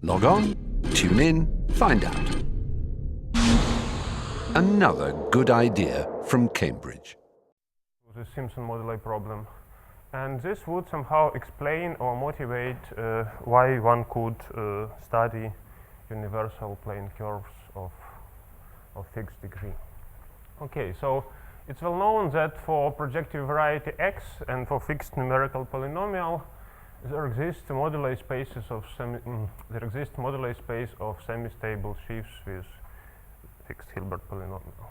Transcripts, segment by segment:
Log on, tune in, find out. Another good idea from Cambridge. The Simpson moduli problem. And this would somehow explain or motivate why one could study universal plane curves of fixed degree. Okay, so it's well known that for projective variety x and for fixed numerical polynomial, there exists moduli spaces of moduli space of semi-stable sheaves with fixed Hilbert polynomial.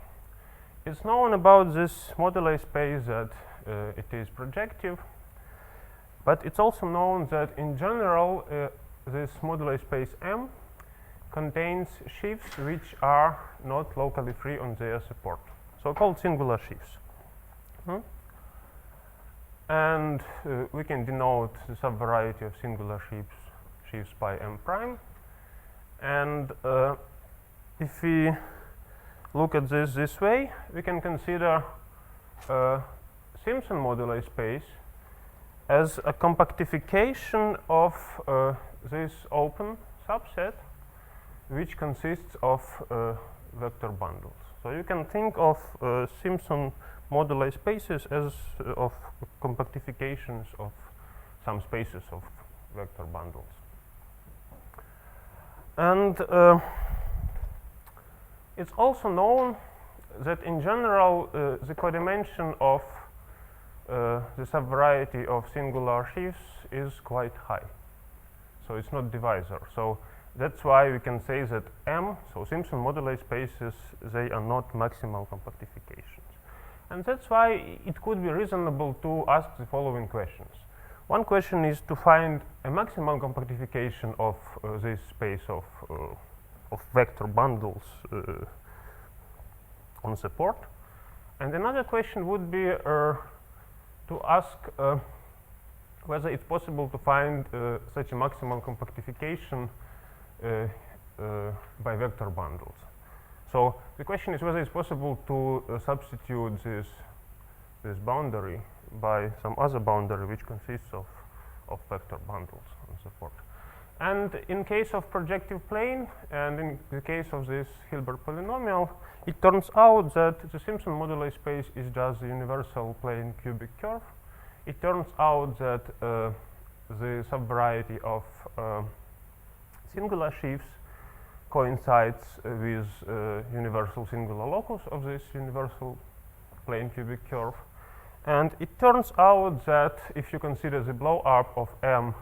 It's known about this moduli space that it is projective, but it's also known that in general this moduli space M contains sheaves which are not locally free on their support, so-called singular sheaves. And we can denote the subvariety of singular sheaves by M prime. And if we look at this way, we can consider Simpson moduli space as a compactification of this open subset, which consists of vector bundles. So you can think of Simpson moduli spaces as of compactifications of some spaces of vector bundles. And it's also known that in general the codimension of the subvariety of singular sheaves is quite high. So it's not divisor. So that's why we can say that M, so Simpson moduli spaces, they are not maximal compactifications. And that's why it could be reasonable to ask the following questions. One question is to find a maximal compactification of this space of vector bundles on support. And another question would be to ask whether it's possible to find such a maximal compactification by vector bundles. So the question is whether it's possible to substitute this boundary by some other boundary which consists of vector bundles on support. And in case of projective plane and in the case of this Hilbert polynomial, it turns out that the Simpson moduli space is just the universal plane cubic curve. It turns out that the subvariety of singular sheaves coincides with universal singular locus of this universal plane cubic curve. And it turns out that if you consider the blow up of M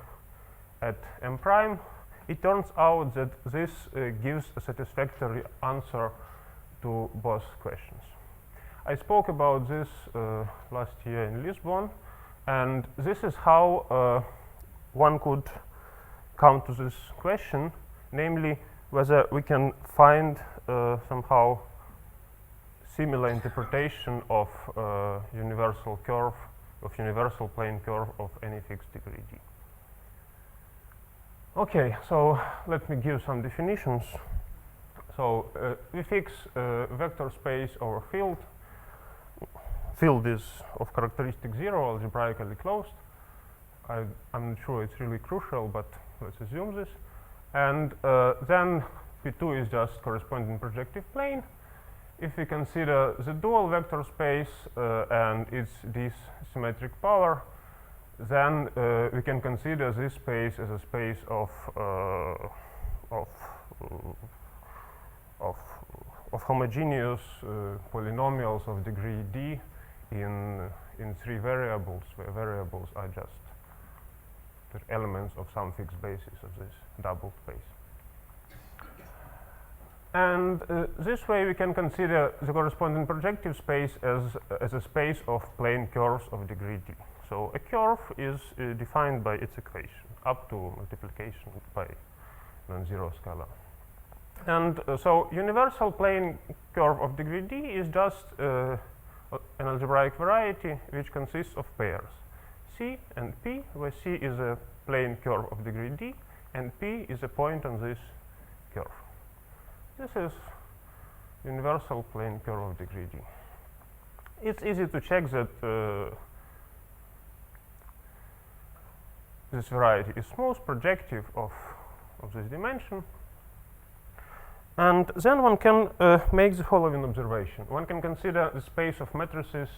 at M prime, it turns out that this gives a satisfactory answer to both questions. I spoke about this last year in Lisbon, and this is how one could come to this question, namely whether we can find somehow similar interpretation of universal curve, of universal plane curve of any fixed degree D. Okay, so let me give some definitions. So we fix vector space over field. Field is of characteristic 0, algebraically closed. I'm not sure it's really crucial, but let's assume this. And then P2 is just corresponding projective plane. If we consider the dual vector space and its d-symmetric power, then we can consider this space as a space of homogeneous polynomials of degree d in 3 variables, where variables are just the elements of some fixed basis of this double space. And this way we can consider the corresponding projective space as a space of plane curves of degree d. So a curve is defined by its equation up to multiplication by non-zero scalar. And so universal plane curve of degree d is just an algebraic variety which consists of pairs C and P, where C is a plane curve of degree d and P is a point on this curve. This is universal plane curve of degree d. It's easy to check that this variety is smooth, projective of of this dimension. And then one can make the following observation. One can consider the space of matrices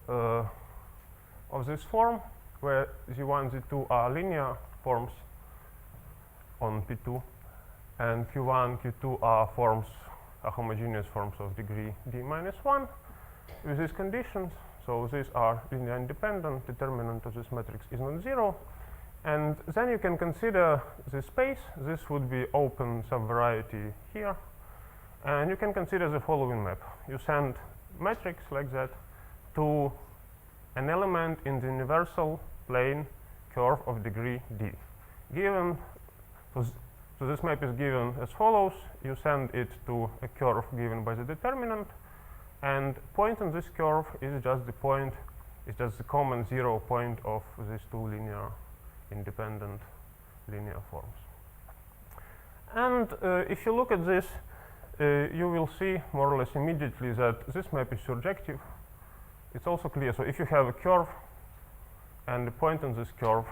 of this form, where Z1, Z2 are linear forms on P2, and Q1, Q2 are homogeneous forms of degree d minus 1 with these conditions. So these are linear independent, determinant of this matrix is not zero. And then you can consider this space. This would be open subvariety here. And you can consider the following map. You send matrix like that to an element in the universal plane curve of degree d. Given, so this map is given as follows. You send it to a curve given by the determinant, and point on this curve is just the point, is just the common 0 point of these two linear independent linear forms. And if you look at this, you will see more or less immediately that this map is surjective. It's also clear. So if you have a curve and a point on this curve,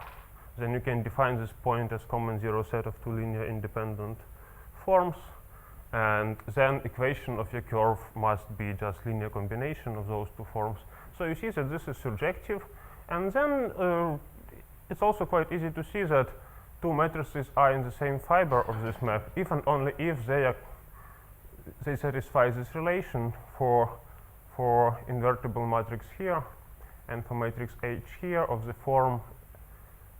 then you can define this point as common 0 set of two linear independent forms, and then equation of your curve must be just linear combination of those two forms. So you see that this is surjective, and then it's also quite easy to see that two matrices are in the same fiber of this map, if and only if they satisfy this relation for invertible matrix here and for matrix H here of the form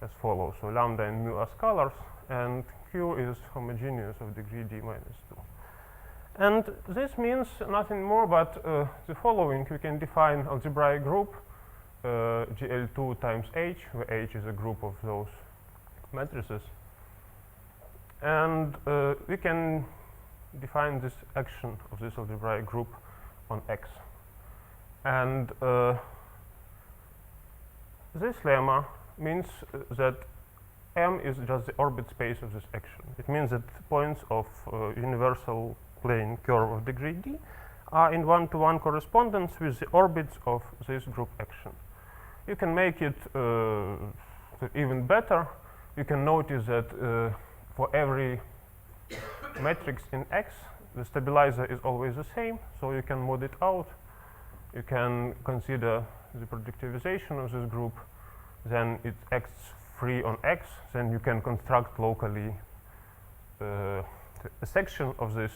as follows. So lambda and mu are scalars, and Q is homogeneous of degree d minus 2. And this means nothing more but the following. We can define algebraic group GL2 times H, where H is a group of those matrices. And we can define this action of this algebraic group on X. And this lemma means that M is just the orbit space of this action. It means that points of universal plane curve of degree d are in one-to-one correspondence with the orbits of this group action. You can make it even better. You can notice that for every matrix in X, the stabilizer is always the same, so you can mod it out. You can consider the projectivization of this group, then it acts free on X, then you can construct locally a section of this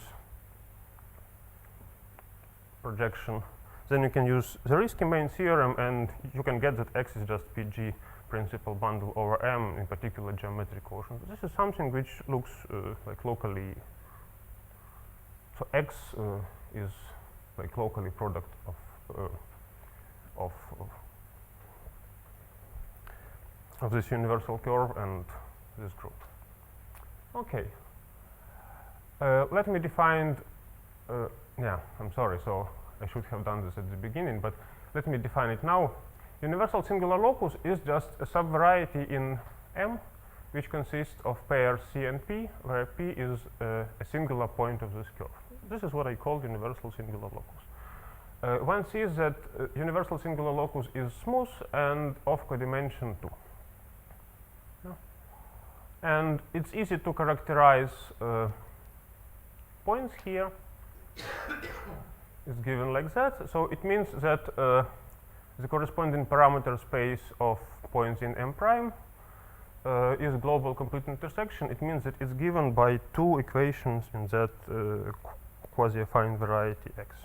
projection. Then you can use the Risky-Main theorem, and you can get that X is just PG principal bundle over M, in particular geometric quotient. This is something which looks like locally. So X is like locally product of this universal curve and this group. Okay. Let me define. Yeah, I'm sorry. So I should have done this at the beginning, but let me define it now. Universal singular locus is just a subvariety in M, which consists of pairs C and P, where P is a singular point of this curve. This is what I call universal singular locus. One sees that universal singular locus is smooth and of codimension 2. Yeah. And it's easy to characterize points here. Is given like that. So it means that the corresponding parameter space of points in M prime is global complete intersection. It means that it's given by two equations in that quasi-affine variety X.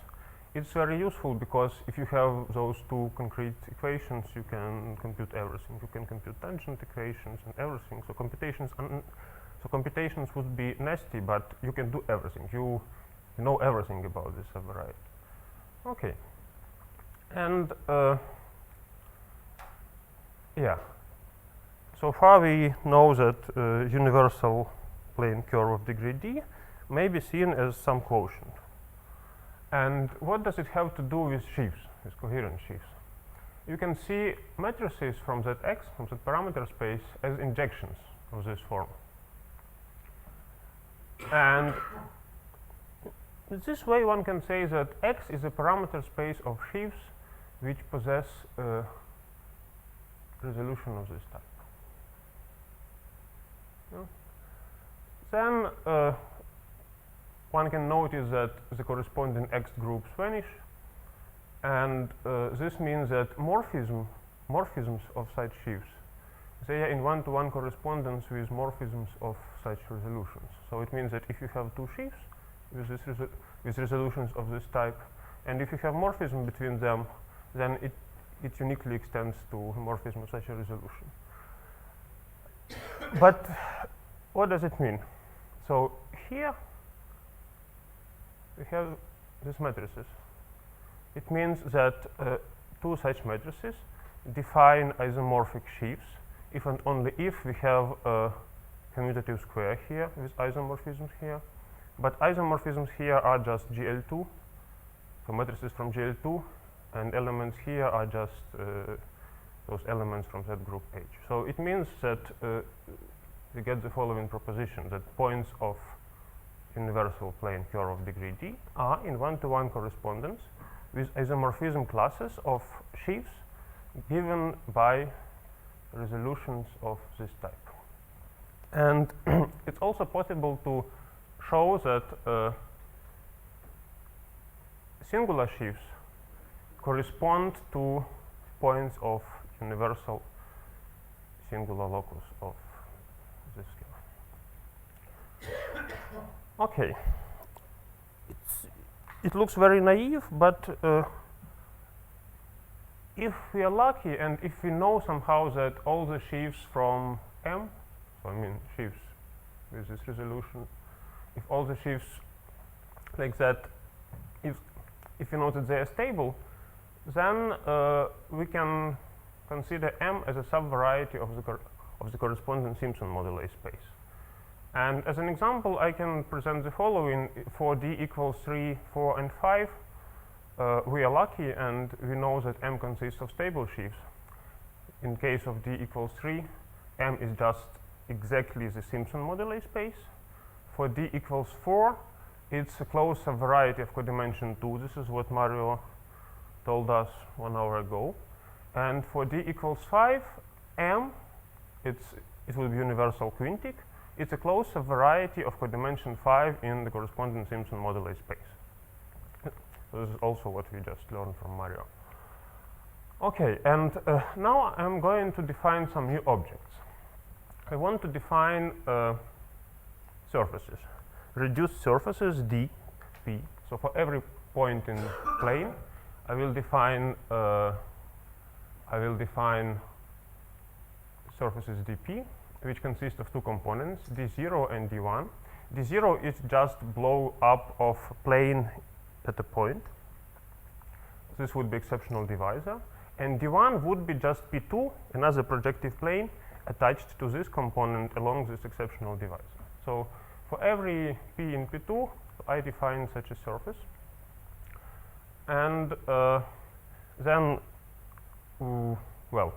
It's very useful because if you have those two concrete equations, you can compute everything. You can compute tangent equations and everything. So computations would be nasty, but you can do everything. You know everything about this subvariety. Okay. And yeah. So far we know that universal plane curve of degree d may be seen as some quotient. And what does it have to do with sheaves, with coherent sheaves? You can see matrices from that X, from that parameter space, as injections of this form. And this way one can say that X is a parameter space of sheaves which possess resolution of this type. Yeah. Then one can notice that the corresponding X groups vanish, and this means that morphisms of such sheaves, they are in one-to-one correspondence with morphisms of such resolutions. So it means that if you have two sheaves with resolutions of this type, and if you have morphism between them, then it uniquely extends to a morphism of such a resolution. But what does it mean? So here we have these matrices. It means that two such matrices define isomorphic sheaves if and only if we have a commutative square here with isomorphisms here. But isomorphisms here are just GL2, so matrices from GL2, and elements here are just those elements from that group H. So it means that we get the following proposition, that points of universal plane curve of degree D are in one-to-one correspondence with isomorphism classes of sheaves given by resolutions of this type. And it's also possible to show that singular sheaves correspond to points of universal singular locus of this curve. Okay, it looks very naive, but if we are lucky and if we know somehow that all the sheaves from M, so I mean sheaves with this resolution, if all the sheaves like that, if you know that they are stable, then we can consider M as a subvariety of the corresponding Simpson moduli space. And as an example, I can present the following. For D equals 3, 4, and 5, we are lucky and we know that M consists of stable sheaves. In case of D equals 3, M is just exactly the Simpson moduli space. For D equals 4, it's a closed subvariety of codimension 2. This is what Mario told us 1 hour ago. And for D equals 5, M, it will be universal quintic. It's a closed subvariety of codimension 5 in the corresponding Simpson moduli space. So this is also what we just learned from Mario. Okay, and now I'm going to define some new objects. I want to define surfaces, reduced surfaces D, P. So for every point in plane, I will define surfaces dP, which consist of two components, d0 and d1. d0 is just blow up of plane at a point. This would be exceptional divisor. And d1 would be just p2, another projective plane, attached to this component along this exceptional divisor. So for every p in p2, I define such a surface. And then, well,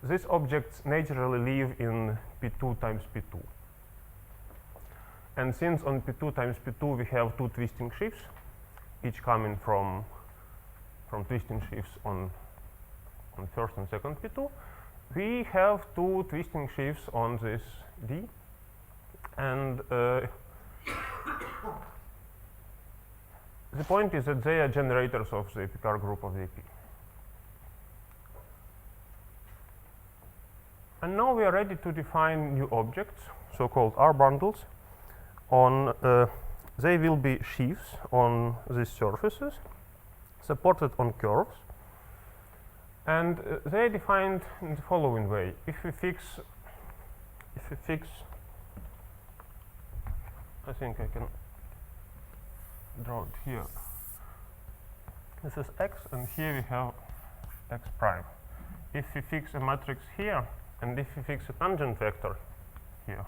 these objects naturally live in p2 times p2. And since on p2 times p2 we have two twisting sheaves, each coming from twisting sheaves on first and second p2, we have two twisting sheaves on this D. And the point is that they are generators of the Picard group of the P. And now we are ready to define new objects, so-called R bundles. They will be sheaves on these surfaces, supported on curves. And they are defined in the following way. If we fix, I think I can draw it here. This is X, and here we have X prime. If we fix a matrix here, and if we fix a tangent vector here,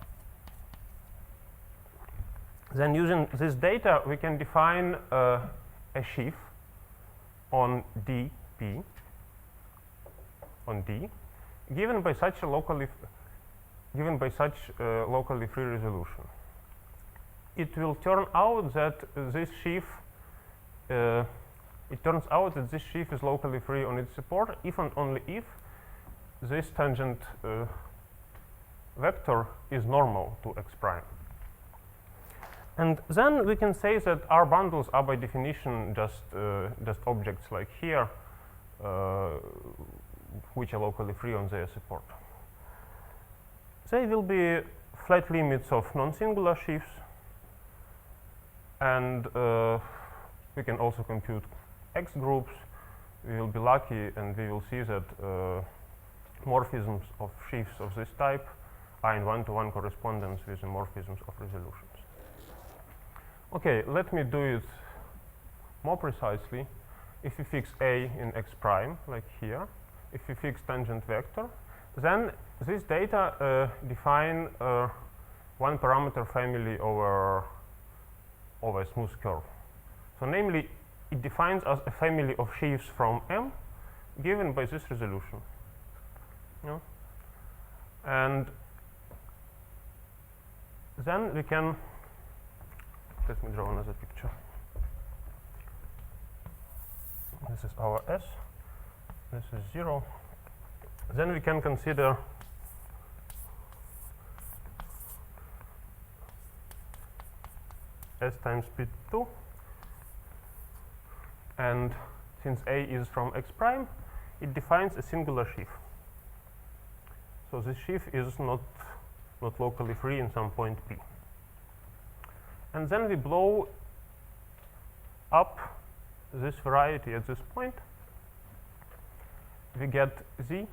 then using this data, we can define a sheaf on dP, on D, given by such locally free resolution. It will turn out that this sheaf is locally free on its support if and only if this tangent vector is normal to X prime. And then we can say that our bundles are by definition just objects like here, which are locally free on their support. They will be flat limits of non-singular sheaves, and we can also compute X groups. We will be lucky and we will see that morphisms of sheaves of this type are in one-to-one correspondence with the morphisms of resolutions. Okay, let me do it more precisely. If we fix A in X prime, like here, if we fix tangent vector, then this data define one parameter family over a smooth curve. So namely, it defines as a family of sheaves from M given by this resolution. Yeah? And then we can, let me draw another picture. This is our S, this is 0. Then we can consider S times P2, and since A is from X prime, it defines a singular sheaf. So this sheaf is not locally free in some point P. And then we blow up this variety at this point. We get Z,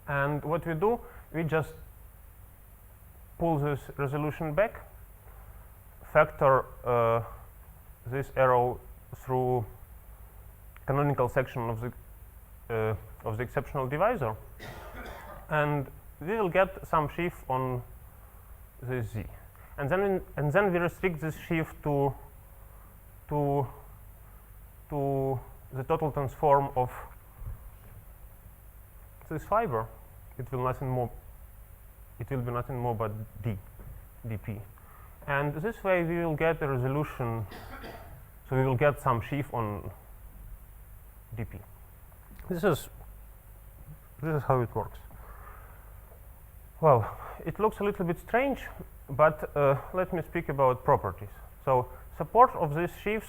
and what we do, we just pull this resolution back, factor this arrow through canonical section of the exceptional divisor, and we will get some sheaf on this Z. And then we restrict this sheaf to the total transform of this fiber. It will be nothing more but dp. And this way we will get a resolution, so we will get some sheaf on dp. This is how it works. Well, it looks a little bit strange, but let me speak about properties. So support of these sheaves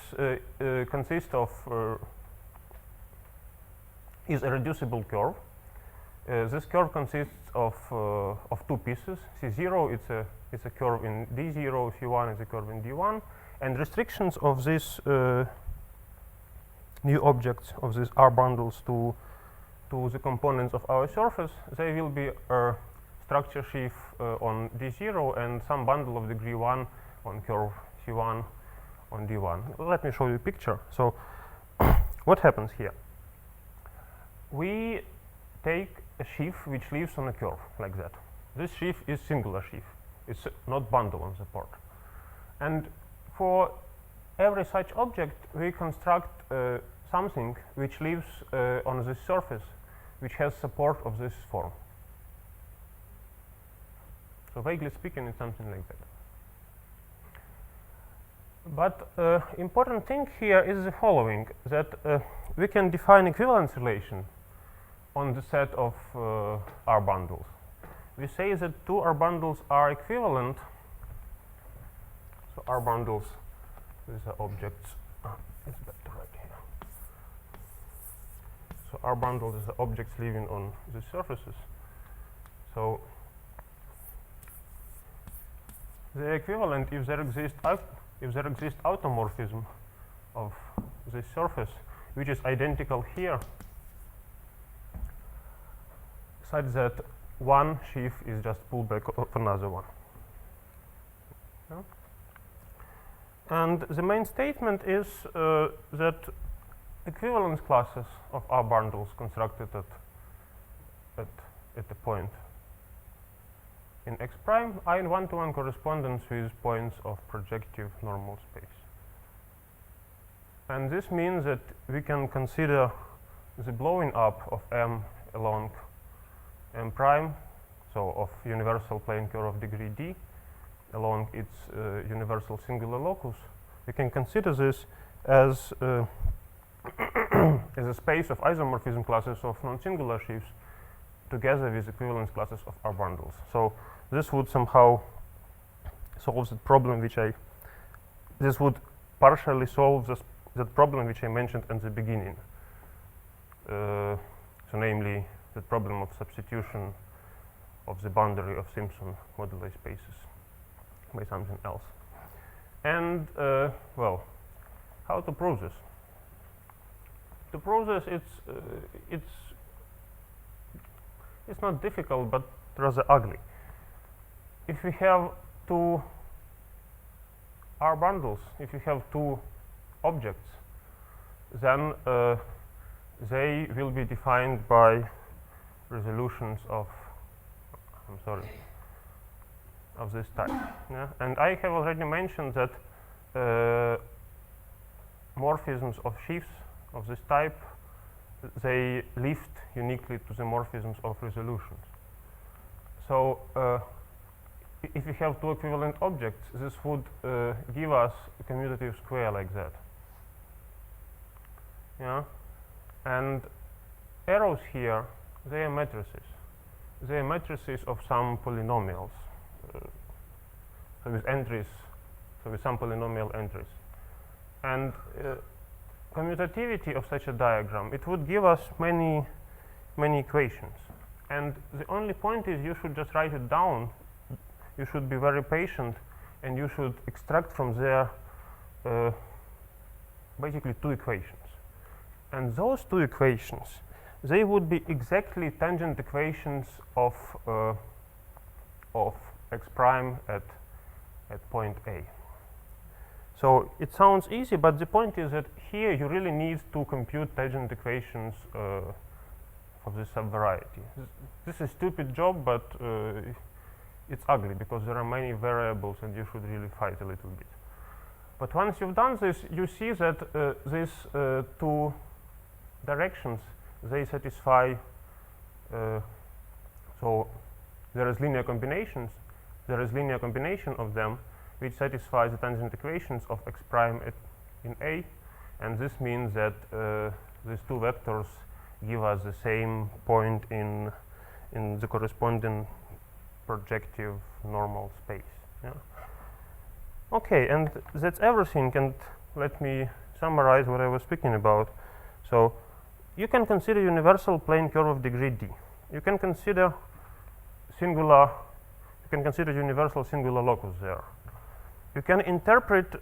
consists of is a reducible curve. This curve consists of two pieces. C0 it's a curve in D0, C1 is a curve in D1, and restrictions of these new objects of these R bundles to the components of our surface. They will be a structure sheaf on D0 and some bundle of degree 1 on curve C1 on D1. Let me show you a picture. So what happens here? We take a sheaf which lives on a curve like that. This sheaf is singular sheaf. It's not bundle on support. And for every such object, we construct something which lives on this surface, which has support of this form. So vaguely speaking, it's something like that. But important thing here is the following, that we can define equivalence relation on the set of R bundles. We say that two R bundles are equivalent. So R bundles, these are objects. It's better right here. So R bundles is the objects living on the surfaces. So they're equivalent if there exists automorphism of this surface, which is identical here, such that one sheaf is just pulled back of another one. Yeah? And the main statement is that equivalence classes of R bundles constructed at a point in X prime are in one-to-one correspondence with points of projective normal space. And this means that we can consider the blowing up of M along M prime, so of universal plane curve of degree D along its universal singular locus. We can consider this as as a space of isomorphism classes of non-singular sheaves together with equivalence classes of R bundles. So this would somehow solves the problem this would partially solve that problem which I mentioned in the beginning. So namely, the problem of substitution of the boundary of Simpson moduli spaces by something else. And well, how to prove this? To prove this, it's not difficult, but rather ugly. If we have two R bundles, if you have two objects, then they will be defined by resolutions of, of this type. Yeah? And I have already mentioned that morphisms of sheaves of this type, they lift uniquely to the morphisms of resolutions. So if we have two equivalent objects, this would give us a commutative square like that. Yeah? And arrows here, they are matrices. They are matrices of some polynomials. So with entries, so with some polynomial entries. And commutativity of such a diagram, it would give us many equations. And the only point is you should just write it down. You should be very patient, and you should extract from there basically two equations. And those two equations, they would be exactly tangent equations of x prime at point A. So it sounds easy, but the point is that here you really need to compute tangent equations of this subvariety. This is a stupid job, but it's ugly because there are many variables and you should really fight a little bit. But once you've done this, you see that these two directions, they satisfy, so there is linear combination of them which satisfies the tangent equations of x prime in A, and this means that these two vectors give us the same point in the corresponding projective normal space. Yeah? Okay, and that's everything, and let me summarize what I was speaking about. So you can consider universal plane curve of degree D. You can consider universal singular locus there. You can interpret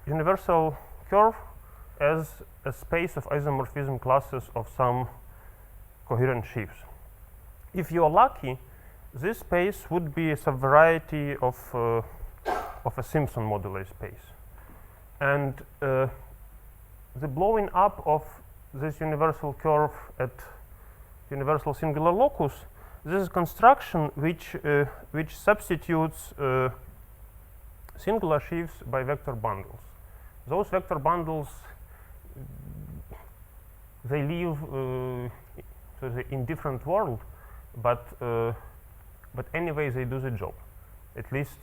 universal curve as a space of isomorphism classes of some coherent sheaves. If you are lucky, this space would be a subvariety of a Simpson moduli space. And the blowing up of this universal curve at universal singular locus, this is a construction which substitutes singular sheaves by vector bundles. Those vector bundles, they live so they in different world, but anyway they do the job. At least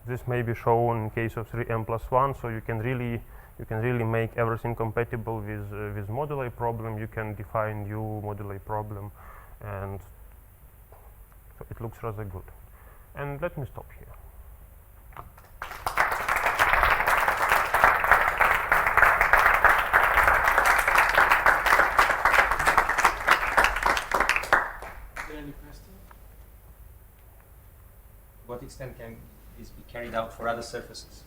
this may be shown in case of 3m+1, so you can really make everything compatible with moduli problem. You can define new moduli problem, and so it looks rather good. And let me stop here. Any questions? To what extent can this be carried out for other surfaces,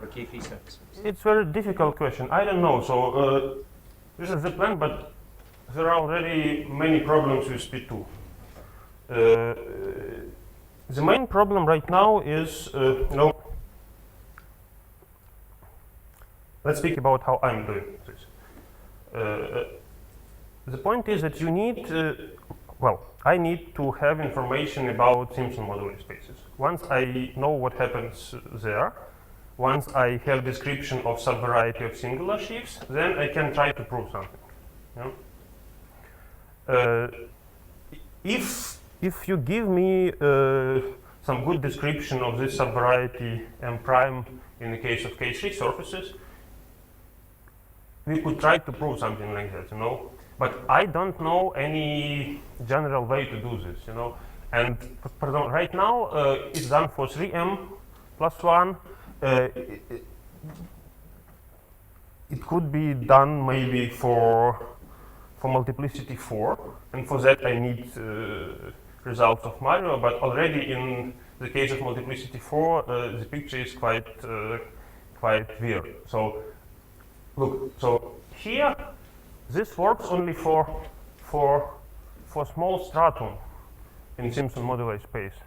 or K-free surfaces? It's a very difficult question. I don't know. So this is the plan, but there are already many problems with P2. The main problem right now is, let's speak about how I'm doing this. The point is that you need, I need to have information about Simpson moduli spaces. Once I know what happens there, once I have description of subvariety of singular sheaves, then I can try to prove something. Yeah? If you give me some good description of this subvariety M prime in the case of K3 surfaces, we could try to prove something like that, But I don't know any general way to do this, And right now it's done for 3m plus 1. It could be done maybe for multiplicity 4, and for that I need results of Mario, but already in the case of multiplicity 4, the picture is quite weird. So look, so here this works only for small stratum in Simpson moduli space.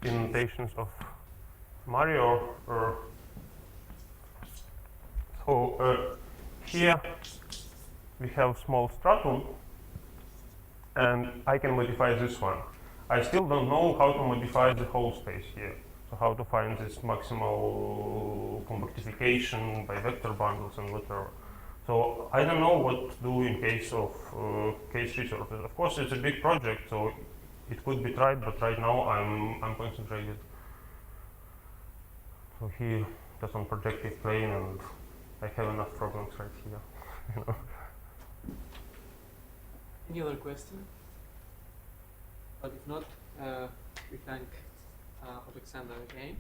In notations of Mario, so here we have small stratum, and I can modify this one. I still don't know how to modify the whole space here. So how to find this maximal compactification by vector bundles and whatever. So I don't know what to do in case of case resources. Of course, it's a big project, so it could be tried, but right now I'm concentrated. So here, just on projective plane, and I have enough problems right here. You know. Any other question? But if not, we thank Oleksandr again.